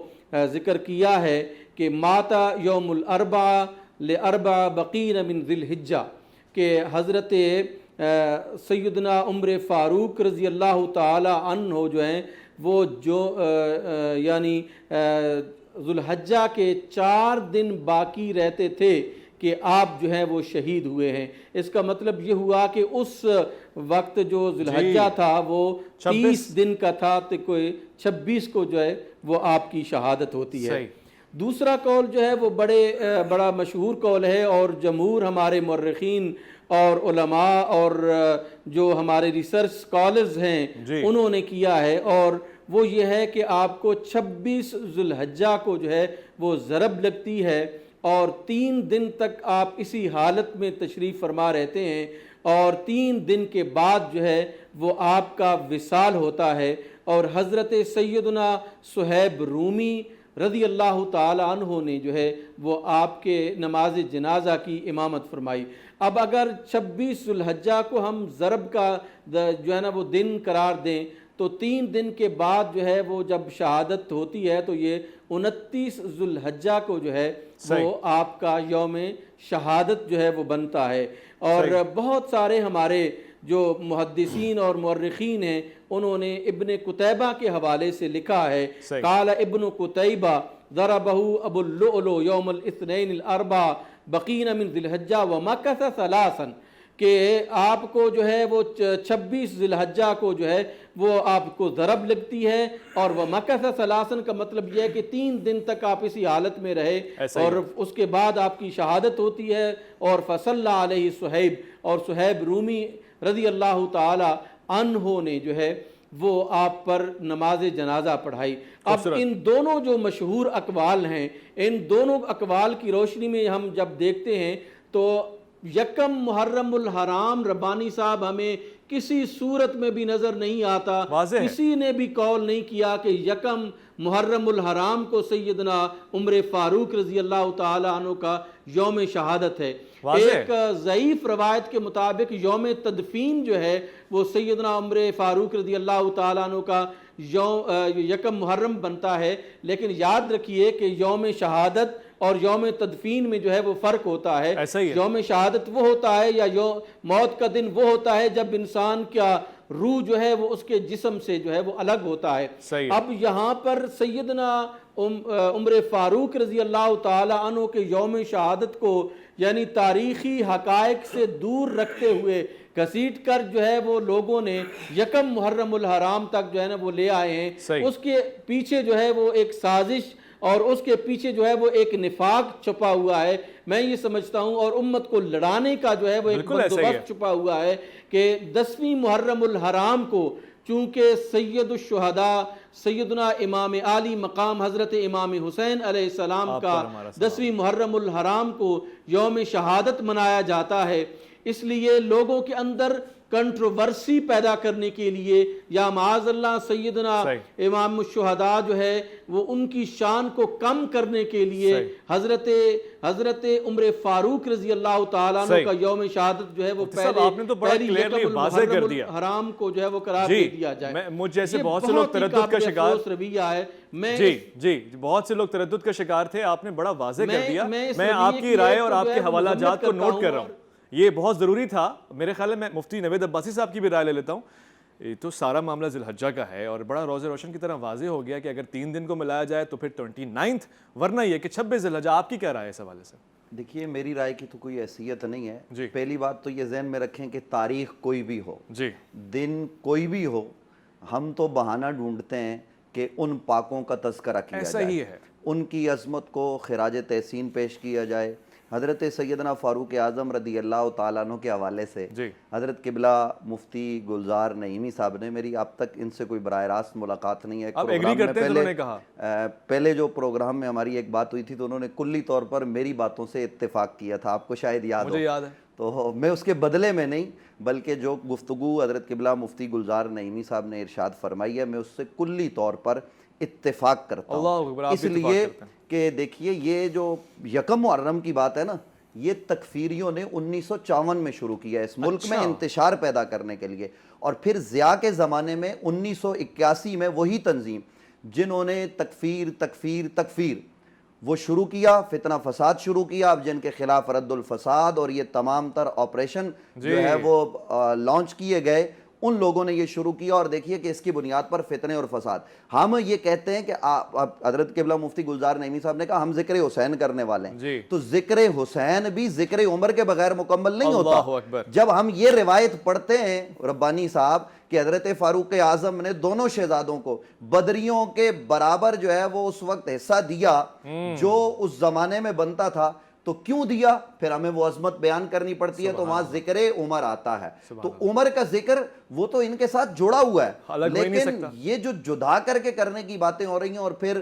ذکر کیا ہے کہ ماتا یوم الاربعہ لاربع بقین من ذی الحجہ, کہ حضرت سیدنا عمر فاروق رضی اللہ تعالی عنہ جو ہیں وہ جو یعنی ذو الحجہ کے 4 دن باقی رہتے تھے کہ آپ جو ہیں وہ شہید ہوئے ہیں. اس کا مطلب یہ ہوا کہ اس وقت جو ذو الحجہ تھا وہ 30 دن کا تھا, تو کوئی 26 کو جو ہے وہ آپ کی شہادت ہوتی ہے. دوسرا قول جو ہے وہ بڑا مشہور قول ہے اور جمہور ہمارے مورخین اور علماء اور جو ہمارے ریسرچ سکالرز ہیں انہوں نے کیا ہے, اور وہ یہ ہے کہ آپ کو 26 ذو الحجہ کو جو ہے وہ ضرب لگتی ہے اور 3 دن تک آپ اسی حالت میں تشریف فرما رہتے ہیں, اور 3 دن کے بعد جو ہے وہ آپ کا وصال ہوتا ہے. اور حضرت سیدنا صہیب رومی رضی اللہ تعالی عنہ نے جو ہے وہ آپ کے نماز جنازہ کی امامت فرمائی. اب اگر 26 ذو الحجہ کو ہم ضرب کا جو ہے نا وہ دن قرار دیں تو 3 دن کے بعد جو ہے وہ جب شہادت ہوتی ہے تو یہ 29 ذو الحجہ کو جو ہے وہ آپ کا یوم شہادت جو ہے وہ بنتا ہے. اور بہت سارے ہمارے جو محدثین اور مورخین ہیں انہوں نے ابن قتیبہ کے حوالے سے لکھا ہے, قال ابن قتیبہ ضربہ ابو اللؤلؤ یوم الاثنین الاربع بقین من ذی الحجہ ومکث ثلاثا, کہ آپ کو جو ہے وہ 26 ذی الحجہ کو جو ہے وہ آپ کو ضرب لگتی ہے, اور ومکث ثلاثا کا مطلب یہ ہے کہ 3 دن تک آپ اسی حالت میں رہے اور اس کے بعد آپ کی شہادت ہوتی ہے. اور فصلی علیہ صہیب, اور صہیب رومی رضی اللہ تعالی عنہ نے جو ہے وہ آپ پر نماز جنازہ پڑھائی. اب ان دونوں جو مشہور اقوال ہیں, ان دونوں اقوال کی روشنی میں ہم جب دیکھتے ہیں تو یکم محرم الحرام ربانی صاحب ہمیں کسی صورت میں بھی نظر نہیں آتا. واضح ہے. کسی نے بھی قول نہیں کیا کہ یکم محرم الحرام کو سیدنا عمر فاروق رضی اللہ تعالی عنہ کا یوم شہادت ہے. ایک ضعیف روایت کے مطابق یوم تدفین جو ہے وہ سیدنا عمر فاروق رضی اللہ تعالیٰ عنہ کا یکم محرم بنتا ہے. لیکن یاد رکھیے کہ یوم شہادت اور یوم تدفین میں جو ہے وہ فرق ہوتا ہے. یوم شہادت وہ ہوتا ہے یا موت کا دن وہ ہوتا ہے جب انسان کا روح جو ہے وہ اس کے جسم سے جو ہے وہ الگ ہوتا ہے. اب یہاں پر سیدنا عمر فاروق رضی اللہ تعالی عنہ کے یوم شہادت کو یعنی تاریخی حقائق سے دور رکھتے ہوئے گھسیٹ کر جو ہے وہ لوگوں نے یکم محرم الحرام تک جو ہے نا وہ لے آئے ہیں. اس کے پیچھے جو ہے وہ ایک سازش اور اس کے پیچھے جو ہے وہ ایک نفاق چھپا ہوا ہے. میں یہ سمجھتا ہوں اور امت کو لڑانے کا جو ہے وہ ایک بندوبست چھپا ہوا ہے کہ 10ویں محرم الحرام کو چونکہ سید الشہداء سیدنا امام عالی مقام حضرت امام حسین علیہ السلام کا 10ویں محرم الحرام کو یوم شہادت منایا جاتا ہے، اس لیے لوگوں کے اندر کنٹروورسی پیدا کرنے کے لیے یا معاذ اللہ سیدنا امام الشہداء جو ہے وہ ان کی شان کو کم کرنے کے لیے حضرت عمر فاروق رضی اللہ تعالیٰ عنہ کا یوم شہادت جو ہے وہ پہلی یکم محرم الحرام کو جو ہے وہ قرار دے دیا جائے. مجھ جیسے بہت سے لوگ تردد کا شکار رویہ ہے. جی بہت سے لوگ تردد کا شکار تھے، آپ نے بڑا واضح کر دیا. میں آپ کی رائے اور آپ کے حوالہ جات کو نوٹ کر رہا ہوں، یہ بہت ضروری تھا. میرے خیال میں مفتی نوید عباسی صاحب کی بھی رائے لے لیتا ہوں. تو سارا معاملہ ذی الحجہ کا ہے اور بڑا روز روشن کی طرح واضح ہو گیا کہ اگر 3 دن کو ملایا جائے تو پھر 29 ورنہ یہ کہ 26 ذی الحجہ. آپ کی کیا رائے ہے اس حوالے سے؟ دیکھیے میری رائے کی تو کوئی حیثیت نہیں ہے. پہلی بات تو یہ ذہن میں رکھیں کہ تاریخ کوئی بھی ہو، دن کوئی بھی ہو، ہم تو بہانہ ڈھونڈتے ہیں کہ ان پاکوں کا تذکرہ کیا جائے، ان کی عظمت کو خراج تحسین پیش کیا جائے. حضرت سیدنا فاروق اعظم رضی اللہ تعالیٰ عنہ کے حوالے سے حضرت قبلہ مفتی گلزار نعیمی صاحب نے، میری اب تک ان سے کوئی براہ راست ملاقات نہیں ہے، پہلے جو پروگرام میں ہماری ایک بات ہوئی تھی تو انہوں نے کلی طور پر میری باتوں سے اتفاق کیا تھا، آپ کو شاید یاد ہو. تو میں اس کے بدلے میں نہیں بلکہ جو گفتگو حضرت قبلہ مفتی گلزار نعیمی صاحب نے ارشاد فرمائی ہے میں اس سے کلی طور پر اتفاق کرتا ہوں. اس لیے کہ دیکھیے یہ جو یکم محرم کی بات ہے نا، یہ تکفیریوں نے 1954 میں شروع کیا ہے اس ملک میں انتشار پیدا کرنے کے لیے، اور پھر ضیاء کے زمانے میں 1981 میں وہی تنظیم جنہوں نے تکفیر وہ شروع کیا، فتنہ فساد شروع کیا، اب جن کے خلاف رد الفساد اور یہ تمام تر آپریشن جو ہے وہ لانچ کیے گئے، ان لوگوں نے یہ شروع کیا. اور دیکھیے کہ اس کی بنیاد پر فتنے اور فساد. ہم یہ کہتے ہیں کہ حضرت قبلہ مفتی گلزار نعیمی صاحب نے کہا ہم ذکر حسین کرنے والے ہیں، تو ذکر حسین بھی ذکر عمر کے بغیر مکمل نہیں ہوتا. جب ہم یہ روایت پڑھتے ہیں ربانی صاحب کہ حضرت فاروق اعظم نے دونوں شہزادوں کو بدریوں کے برابر جو ہے وہ اس وقت حصہ دیا جو اس زمانے میں بنتا تھا، تو کیوں دیا؟ پھر ہمیں وہ عظمت بیان کرنی پڑتی ہے تو وہاں ذکر عمر آتا ہے. تو عمر کا ذکر وہ تو ان کے ساتھ جوڑا ہوا ہے، لیکن یہ جو جدا کر کے کرنے کی باتیں ہو رہی ہیں اور پھر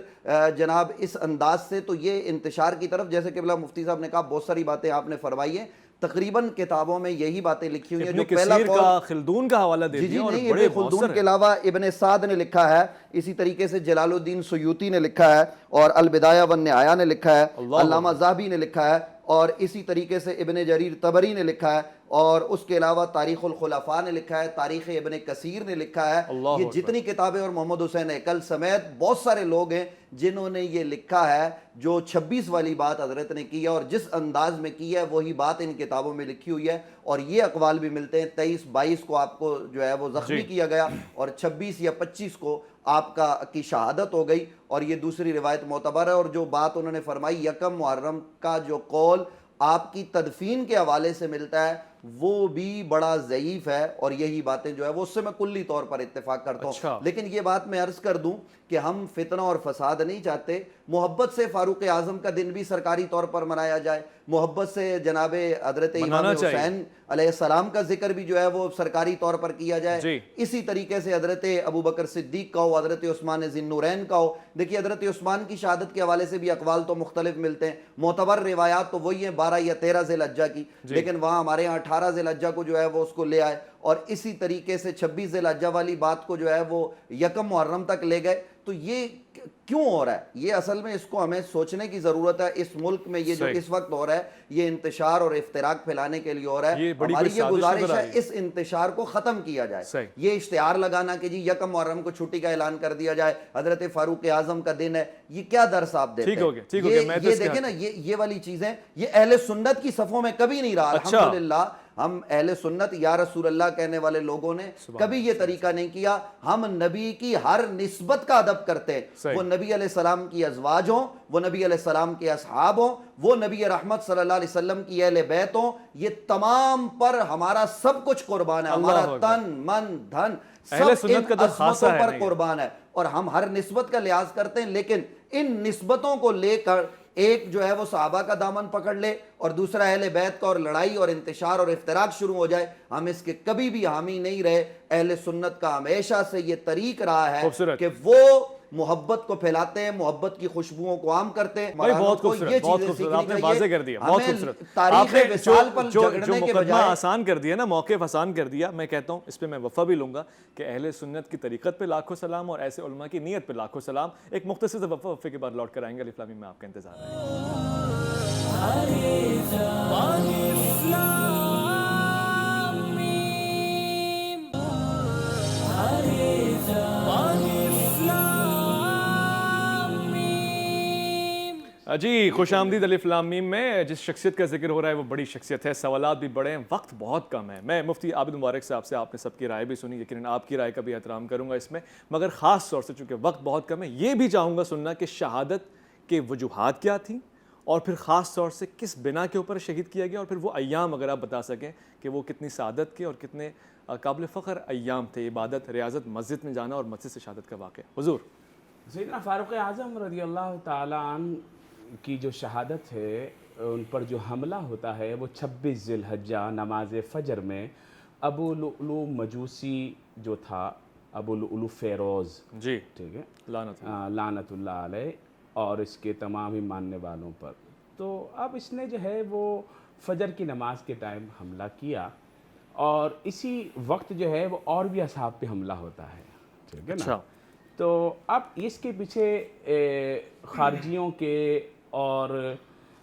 جناب اس انداز سے، تو یہ انتشار کی طرف، جیسے کہ قبلہ مفتی صاحب نے کہا بہت ساری باتیں آپ نے فرمائی ہیں، تقریباً کتابوں میں یہی باتیں لکھی ہوئی ہیں. جو پہلا قول خلدون کا حوالہ دے دیا، نہیں ابن خلدون کے علاوہ ابن سعد نے لکھا ہے، اسی طریقے سے جلال الدین سیوطی نے لکھا ہے، اور البدایہ والنہایہ نے لکھا ہے، علامہ ذہبی نے لکھا ہے، اور اسی طریقے سے ابن جریر طبری نے لکھا ہے، اور اس کے علاوہ تاریخ الخلفاء نے لکھا ہے، تاریخ ابن کثیر نے لکھا ہے. یہ جتنی کتابیں، اور محمد حسین ہیکل سمیت بہت سارے لوگ ہیں جنہوں نے یہ لکھا ہے. جو 26 والی بات حضرت نے کی ہے اور جس انداز میں کی ہے وہی بات ان کتابوں میں لکھی ہوئی ہے. اور یہ اقوال بھی ملتے ہیں 23-22 کو آپ کو جو ہے وہ زخمی کیا گیا، اور 26 یا 25 کو آپ کی شہادت ہو گئی، اور یہ دوسری روایت معتبر ہے. اور جو بات انہوں نے فرمائی یکم محرم کا جو قول آپ کی تدفین کے حوالے سے ملتا ہے، وہ بھی بڑا ضعیف ہے، اور یہی باتیں جو ہے وہ اس سے میں کلی طور پر اتفاق کرتا ہوں. لیکن یہ بات میں عرض کر دوں کہ ہم فتنہ اور فساد نہیں چاہتے. محبت سے فاروق اعظم کا دن بھی سرکاری طور پر منایا جائے، محبت سے جناب حضرت امام حسین علیہ السلام کا ذکر بھی جو ہے وہ سرکاری طور پر کیا جائے. اسی طریقے سے حضرت ابو بکر صدیق کا ہو، حضرت عثمان ذی النورین کا ہو. دیکھیے حضرت عثمان کی شہادت کے حوالے سے بھی اقوال تو مختلف ملتے ہیں، معتبر روایات تو وہی ہیں 12 یا 13 ذی الحجہ کی، لیکن وہاں ہمارے ہاں 18 ذی الحجہ کو جو ہے وہ اس کو لے آئے، اور اسی طریقے سے 26 ذی الحجہ والی بات کو جو ہے وہ 1 محرم تک لے گئے. تو یہ کیوں ہو رہا ہے؟ یہ اصل میں اس کو ہمیں سوچنے کی ضرورت ہے. اس ملک میں یہ جو اس وقت ہو رہا ہے یہ انتشار اور افتراق پھیلانے کے لیے ہو رہا ہے. ہماری یہ گزارش ہے اس انتشار کو ختم کیا جائے. یہ اشتہار لگانا کہ جی 1 محرم کو چھٹی کا اعلان کر دیا جائے، حضرت فاروق اعظم کا دن ہے، یہ کیا درس آپ دیتے ہیں؟ یہ دیکھیں نا، یہ والی چیزیں یہ اہل سنت کی صفوں میں کبھی نہیں رہا. الحمدللہ ہم اہل سنت یا رسول اللہ کہنے والے لوگوں نے کبھی یہ طریقہ نہیں کیا. ہم نبی کی ہر نسبت کا ادب کرتے ہیں، وہ نبی علیہ السلام کی ازواج ہوں، وہ نبی علیہ السلام کے اصحاب ہوں، وہ نبی رحمت صلی اللہ علیہ وسلم کی اہل بیت ہوں. یہ تمام پر ہمارا سب کچھ قربان ہے، ہمارا تن من دھن سب ان عظمتوں پر قربان ہے، اور ہم ہر نسبت کا لحاظ کرتے ہیں. لیکن ان نسبتوں کو لے کر ایک جو ہے وہ صحابہ کا دامن پکڑ لے اور دوسرا اہل بیت کا، اور لڑائی اور انتشار اور افتراق شروع ہو جائے، ہم اس کے کبھی بھی حامی نہیں رہے. اہل سنت کا ہمیشہ سے یہ طریق رہا ہے کہ وہ محبت کو پھیلاتے ہیں، محبت کی خوشبوؤں کو عام کرتے ہیں. بہت خوبصورت، بہت خوبصورت، آپ نے واضح کر دیا، بہت خوبصورت. آپ نے جو مقدمہ آسان کر دیا نا، موقف آسان کر دیا، میں کہتا ہوں اس پہ میں وفا بھی لوں گا کہ اہل سنت کی طریقت پہ لاکھوں سلام اور ایسے علماء کی نیت پہ لاکھوں سلام. ایک مختصر سے وفے کے بعد لوٹ کر آئیں گے. الف لام میم میں آپ کا انتظار جی. خوش آمدید الف لام میم میں. جس شخصیت کا ذکر ہو رہا ہے وہ بڑی شخصیت ہے، سوالات بھی بڑے ہیں، وقت بہت کم ہے. میں مفتی عابد مبارک صاحب سے آپ نے سب کی رائے بھی سنی، یقیناً آپ کی رائے کا بھی احترام کروں گا اس میں، مگر خاص طور سے چونکہ وقت بہت کم ہے یہ بھی چاہوں گا سننا کہ شہادت کے وجوہات کیا تھیں، اور پھر خاص طور سے کس بنا کے اوپر شہید کیا گیا، اور پھر وہ ایام اگر آپ بتا سکیں کہ وہ کتنی سعادت کے اور کتنے قابل فخر ایام تھے. عبادت، ریاضت، مسجد میں جانا اور مسجد سے شہادت کا واقعہ. حضور سیدنا فاروق اعظم رضی اللہ تعالیٰ عنہ کی جو شہادت ہے، ان پر جو حملہ ہوتا ہے وہ 26 ذی الحجہ نماز فجر میں ابو لؤلؤ مجوسی جو تھا، ابو لؤلؤ فیروز، جی ٹھیک ہے، لعنت اللہ علیہ اور اس کے تمام ہی ماننے والوں پر. تو اب اس نے جو ہے وہ فجر کی نماز کے ٹائم حملہ کیا، اور اسی وقت جو ہے وہ اور بھی اصحاب پہ حملہ ہوتا ہے، ٹھیک ہے نا. تو اب اس کے پیچھے خارجیوں کے اور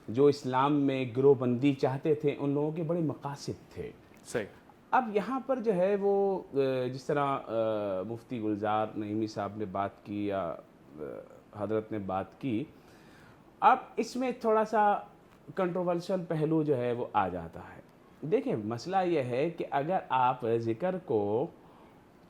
جو اسلام میں گروہ بندی چاہتے تھے ان لوگوں کے بڑے مقاصد تھے. صحیح. اب یہاں پر جو ہے وہ جس طرح مفتی گلزار نعیمی صاحب نے بات کی یا حضرت نے بات کی، اب اس میں تھوڑا سا کنٹروورشل پہلو جو ہے وہ آ جاتا ہے. دیکھیں مسئلہ یہ ہے کہ اگر آپ ذکر کو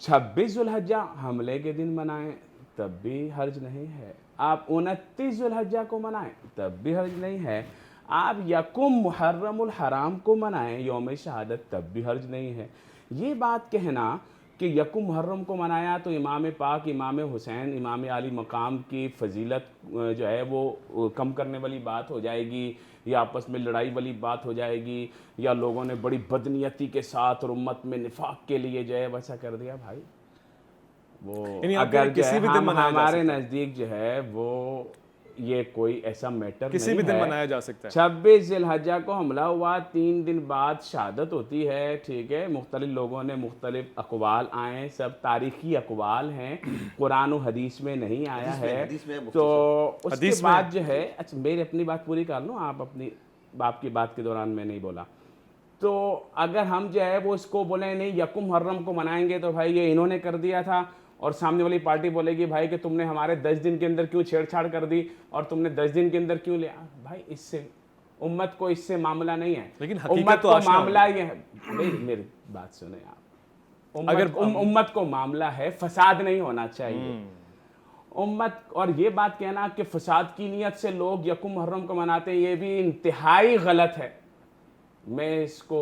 26 ذی الحجہ حملے کے دن منائیں تب بھی حرج نہیں ہے، آپ 29 ذی الحجہ کو منائیں تب بھی حرج نہیں ہے، آپ 1 محرم الحرام کو منائیں یوم شہادت تب بھی حرج نہیں ہے. یہ بات کہنا کہ 1 محرم کو منایا تو امام پاک امام حسین امام علی مقام کی فضیلت جو ہے وہ کم کرنے والی بات ہو جائے گی، یا آپس میں لڑائی والی بات ہو جائے گی، یا لوگوں نے بڑی بدنیتی کے ساتھ اور امت میں نفاق کے لیے جو ہے ویسا کر دیا. بھائی وہ اگر کسی بھی دن ہمارے نزدیک جو ہے وہ یہ کوئی ایسا میٹر کسی بھی دن منایا جا سکتا ہے. 26 ذی الحجہ کو حملہ ہوا، 3 دن بعد شہادت ہوتی ہے، ٹھیک ہے. مختلف لوگوں نے مختلف اقوال آئے، سب تاریخی اقوال ہیں، قرآن و حدیث میں نہیں آیا ہے. تو اس کے بعد جو ہے، اچھا میری اپنی بات پوری کر لوں، آپ اپنی باپ کی بات کے دوران میں نہیں بولا. تو اگر ہم جو ہے وہ اس کو بولیں نہیں 1 محرم کو منائیں گے تو بھائی یہ انہوں نے کر دیا تھا، اور سامنے والی پارٹی بولے گی بھائی کہ تم نے ہمارے 10 دن کے اندر کیوں چھیڑ چھاڑ کر دی اور تم نے 10 دن کے اندر کیوں لیا. بھائی اس سے امت کو اس سے معاملہ نہیں ہے، لیکن امت کو معاملہ یہ ہے، میری بات سنیں آپ، امت کو معاملہ ہے فساد نہیں ہونا چاہیے امت. اور یہ بات کہنا کہ فساد کی نیت سے لوگ 1 محرم کو مناتے ہیں یہ بھی انتہائی غلط ہے. میں اس کو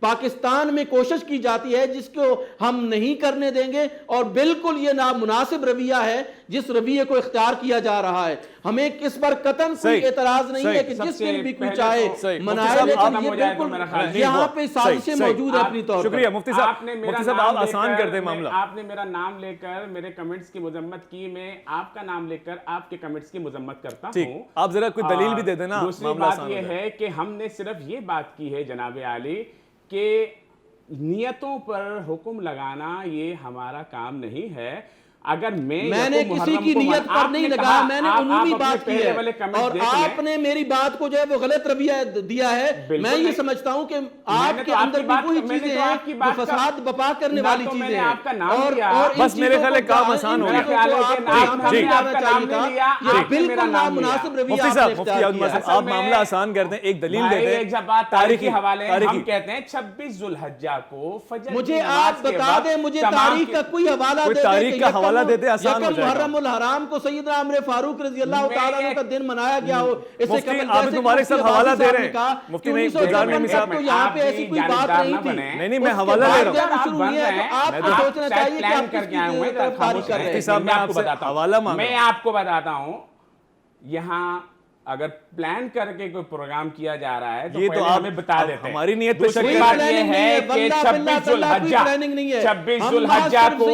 پاکستان میں کوشش کی جاتی ہے جس کو ہم نہیں کرنے دیں گے، اور بالکل یہ نامناسب رویہ ہے جس رویے کو اختیار کیا جا رہا ہے. ہمیں اس پر قطعاً کوئی اعتراض نہیں ہے کہ جس دن بھی کوئی چاہے منائے، لیکن یہ بالکل یہاں پہ سازشیں موجود ہیں اپنی طور پر. شکریہ مفتی صاحب، آپ آسان کر دیں معاملہ. آپ نے میرا نام لے کر میرے کمنٹس کی مذمت کی، میں آپ کا نام لے کر آپ کے کمنٹس کی مذمت کرتا ہوں. آپ ذرا کوئی دلیل بھی دے دینا. دوسری بات یہ ہے کہ ہم نے صرف یہ بات کی ہے جناب عالی کہ نیتوں پر حکم لگانا یہ ہمارا کام نہیں ہے. اگر میں نے کسی کی نیت پر نہیں لگا، میں نے عمومی بات کی ہے، اور آپ نے میری بات کو جو ہے وہ غلط رویہ دیا ہے. میں یہ سمجھتا ہوں کہ آپ کے اندر بھی وہی چیزیں ہیں جو فساد بپا کرنے والی چیزیں ہیں، اور بس میرے خیال ہے کام آسان ہو گیا. بالکل نامناسب رویہ. مفتی صاحب آپ معاملہ آسان کر دیں، ایک دلیل دے دیں. تاریخی حوالے ہم کہتے ہیں 26 ذوالحجہ کو فجر، مجھے آپ بتا دیں، مجھے تاریخ کا کوئی حوالہ دے دیں، تاریخ کا حوالہ دیتے آسان ہو جائے گا. محرم الحرام کو سیدنا عمر فاروق رضی اللہ تعالیٰ عنہ کا دن منایا گیا ہو. مفتی آپ تمہارے ساتھ حوالہ دے رہے ہیں. مفتی نہیں گزار نہیں صاحب، تو یہاں پہ ایسی کوئی بات نہیں تھی. نہیں میں حوالہ لے رہا ہوں. آپ کو سوچنا چاہیے کہ آپ کس کی طرفداری کر رہے ہیں. میں آپ سے حوالہ مانگ رہا ہوں. میں آپ کو بتاتا ہوں، یہاں اگر پلان کر کے کوئی پروگرام کیا جا رہا ہے تو یہ تو آپ ہمیں بتا دیتے ہیں. ہماری نیت پہ شک دوسری بات یہ ہے کہ 26 ذوالحجہ کو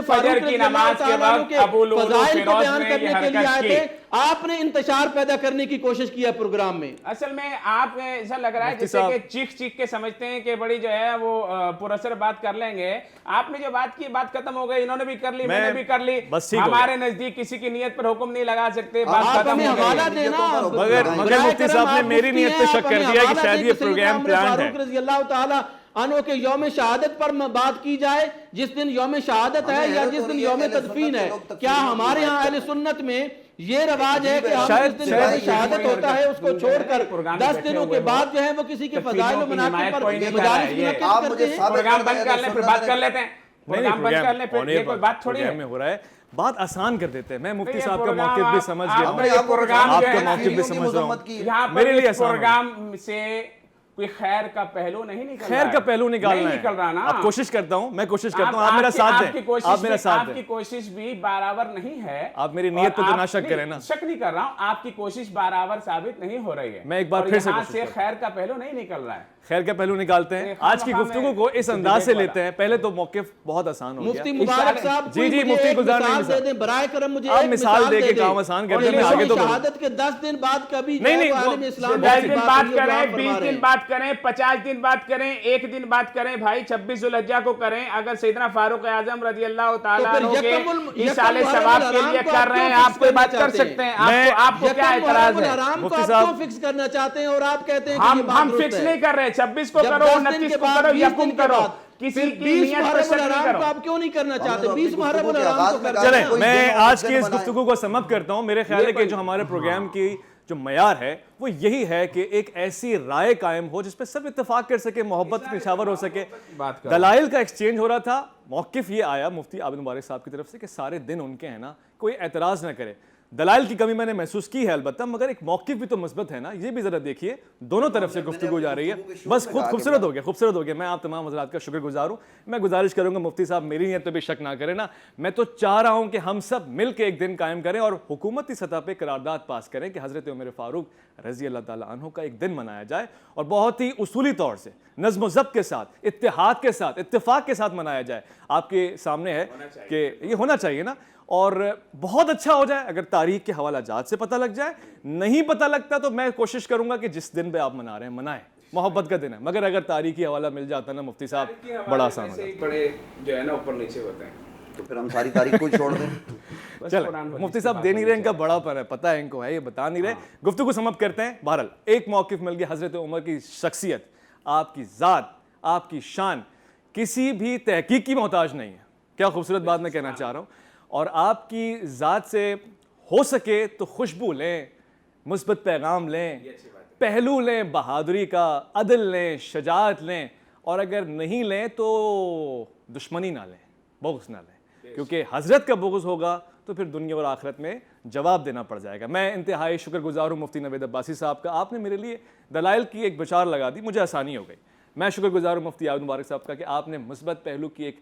فجر کی نماز کے وقت ابو لؤلؤ فیروز نے یہ حرکت کی. آپ نے انتشار پیدا کرنے کی کوشش کی ہے پروگرام میں. اصل میں آپ ایسا لگ رہا ہے جیسے کہ چیخ کے سمجھتے ہیں کہ بڑی جو ہے وہ پراثر بات کر لیں گے. آپ نے جو بات کی بات ختم ہو گئی، انہوں نے بھی کر لی، میں نے بھی کر لی. ہمارے نزدیک کسی کی نیت پر حکم نہیں لگا سکتے. بات ختم ہو گئی. مگر مفتی صاحب نے میری نیت پہ شک کر دیا کہ شاید یہ پروگرام پلانڈ ہے. رضی اللہ تعالیٰ عنہ کے یوم شہادت پر بات کی جائے، جس دن یوم شہادت ہے یا جس دن یوم تدفین ہے. کیا ہمارے ہاں اہل سنت میں یہ رواج ہے کہ جس دن یوم شہادت ہوتا ہے اس کو چھوڑ کر 10 دنوں کے بعد جو ہے وہ کسی کے فضائل و مناقب پر مجالس منعقد کرتے ہیں؟ پروگرام بند کر لیں پھر بات کر لیتے ہیں. پروگرام بند کر لیں پھر یہ کوئی بات تھوڑی ہے. ہو رہا ہے، بات آسان کر دیتے ہیں. میں مفتی صاحب کا موقف بھی سمجھ گیا ہوں، آپ کا موقف بھی سمجھ رہا ہوں. یہاں پر اس پروگرام سے کوئی خیر کا پہلو نہیں نکل رہا ہے. خیر کا پہلو نکالنا ہے. نکل رہا نا. آپ کوشش کرتا ہوں، میں کوشش کرتا ہوں. آپ میرا ساتھ دیں. آپ میرا ساتھ دیں. آپ کی کوشش بھی برابر نہیں ہے. آپ میری نیت پہ تو نہ شک کریں نا. شک نہیں کر رہا ہوں، آپ کی کوشش برابر ثابت نہیں ہو رہی ہے. میں ایک بار پھر سے یہاں سے خیر کا پہلو نہیں نکل رہا ہے. خیر کا پہلو نکالتے ہیں. آج کی گفتگو کو اس انداز سے لیتے ہیں. پہلے تو موقف بہت آسان ہو گیا. مفتی مبارک صاحب جی مفتی گلزار دے دیں برائے کرم، مجھے آپ مثال دے کے کام آسان کرتے ہیں. آگے تو شہادت کے 10 دن بعد کبھی نہیں 10 دن بات کریں، 20 دن بات کریں، 50 دن بات کریں، 1 دن بات کریں بھائی، 26 ذوالحجہ کو کریں. اگر سیدنا فاروق اعظم رضی اللہ تعالیٰ عنہ کے ایصال ثواب کے لیے کر رہے ہیں، آپ کوئی بات کر سکتے ہیں. آپ کو کیا اعتراض ہے؟ مفتی صاحب فکس کرنا چاہتے ہیں اور آپ کہتے ہیں کہ ہم فکس نہیں کر رہے. 26 کو کرو، 29 کو کرو، یکم کرو. کسی کی نیت پر شک نہیں کرو. آپ کیوں نہیں کرنا چاہتے؟ 20 محرم الحرام کو کرنا. چلیں میں آج کی اس گفتگو کو سم اپ کرتا ہوں. میرے خیال ہے کہ جو ہمارے پروگرام کی جو معیار ہے وہ یہی ہے کہ ایک ایسی رائے قائم ہو جس پہ سب اتفاق کر سکے، محبت نشاور ہو سکے. دلائل کا ایکسچینج ہو رہا تھا. موقف یہ آیا مفتی عابد مبارک صاحب کی طرف سے کہ سارے دن ان کے ہیں نا، کوئی اعتراض نہ کرے. دلائل کی کمی میں نے محسوس کی ہے البتہ، مگر ایک موقف بھی تو مثبت ہے نا. یہ بھی ذرا دیکھیے، دونوں طرف سے گفتگو جا رہی ہے. بس خود خوبصورت ہو گیا. میں آپ تمام حضرات کا شکر گزار ہوں. میں گزارش کروں گا مفتی صاحب میری نیت پہ بھی شک نہ کریں نا. میں تو چاہ رہا ہوں کہ ہم سب مل کے ایک دن قائم کریں اور حکومتی سطح پہ قرارداد پاس کریں کہ حضرت عمر فاروق رضی اللہ تعالیٰ عنہ کا ایک دن منایا جائے اور بہت ہی اصولی طور سے نظم و ضبط کے ساتھ، اتحاد کے ساتھ، اتفاق کے ساتھ منایا جائے. آپ کے سامنے ہے کہ یہ ہونا چاہیے نا. اور بہت اچھا ہو جائے اگر تاریخ کے حوالہ جات سے پتہ لگ جائے. نہیں پتہ لگتا تو میں کوشش کروں گا کہ جس دن پہ آپ منا رہے ہیں منائیں. محبت کا دن ہے. مگر اگر تاریخی حوالہ مل جاتا نا مفتی صاحب بڑا آسان ہوتا ہے. بڑے جو ہے نا اوپر نیچے ہوتے ہیں تو پھر ہم ساری تاریخ کو چھوڑ دیں. چلیں مفتی صاحب دے نہیں رہے، ان کا بڑا پر ہے، پتہ ہے ان کو ہے، یہ بتا نہیں رہے. گفتگو سم اپ کرتے ہیں. بہرحال ایک موقف مل گیا. حضرت عمر کی شخصیت، آپ کی ذات، آپ کی شان کسی بھی تحقیق کی محتاج نہیں ہے. کیا خوبصورت بات میں کہنا چاہ رہا ہوں. اور آپ کی ذات سے ہو سکے تو خوشبو لیں، مثبت پیغام لیں، پہلو لیں بہادری کا، عدل لیں، شجاعت لیں. اور اگر نہیں لیں تو دشمنی نہ لیں، بغض نہ لیں، کیونکہ حضرت کا بغض ہوگا تو پھر دنیا اور آخرت میں جواب دینا پڑ جائے گا. میں انتہائی شکر گزار ہوں مفتی نوید عباسی صاحب کا. آپ نے میرے لیے دلائل کی ایک بچار لگا دی، مجھے آسانی ہو گئی. میں شکر گزار ہوں مفتی عابد مبارک صاحب کا کہ آپ نے مثبت پہلو کی ایک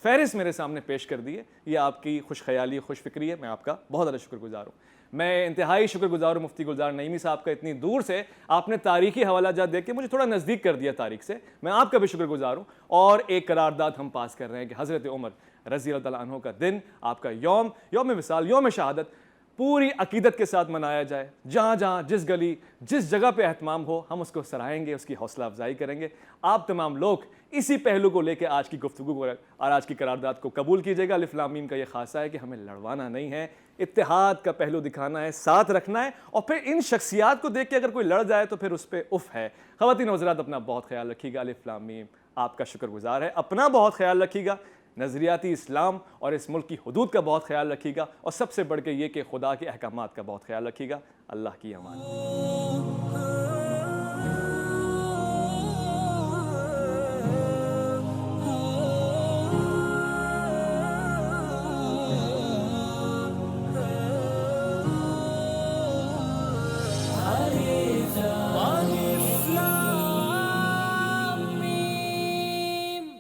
فہرست میرے سامنے پیش کر دی ہے. یہ آپ کی خوش خیالی خوش فکری ہے, میں آپ کا بہت زیادہ شکر گزار ہوں. میں انتہائی شکر گزار ہوں مفتی گلزار نعیمی صاحب کا, اتنی دور سے آپ نے تاریخی حوالہ جات دیکھ کے مجھے تھوڑا نزدیک کر دیا تاریخ سے, میں آپ کا بھی شکر گزار ہوں. اور ایک قرارداد ہم پاس کر رہے ہیں کہ حضرت عمر رضی اللہ تعالیٰ عنہ کا دن, آپ کا یوم وصال, یوم شہادت پوری عقیدت کے ساتھ منایا جائے. جہاں جہاں جس گلی جس جگہ پہ اہتمام ہو ہم اس کو سراہیں گے, اس کی حوصلہ افزائی کریں گے. آپ تمام لوگ اسی پہلو کو لے کے آج کی گفتگو کو اور آج کی قرارداد کو قبول کیجیے گا. الف لام میم کا یہ خاصہ ہے کہ ہمیں لڑوانا نہیں ہے, اتحاد کا پہلو دکھانا ہے, ساتھ رکھنا ہے. اور پھر ان شخصیات کو دیکھ کے اگر کوئی لڑ جائے تو پھر اس پہ اف ہے. خواتین و حضرات اپنا بہت خیال رکھیے گا. الف لام میم آپ کا شکر گزار ہے. اپنا بہت خیال رکھیے گا, نظریاتی اسلام اور اس ملک کی حدود کا بہت خیال رکھیے گا, اور سب سے بڑھ کے یہ کہ خدا کے احکامات کا بہت خیال رکھیے گا. اللہ کی امان.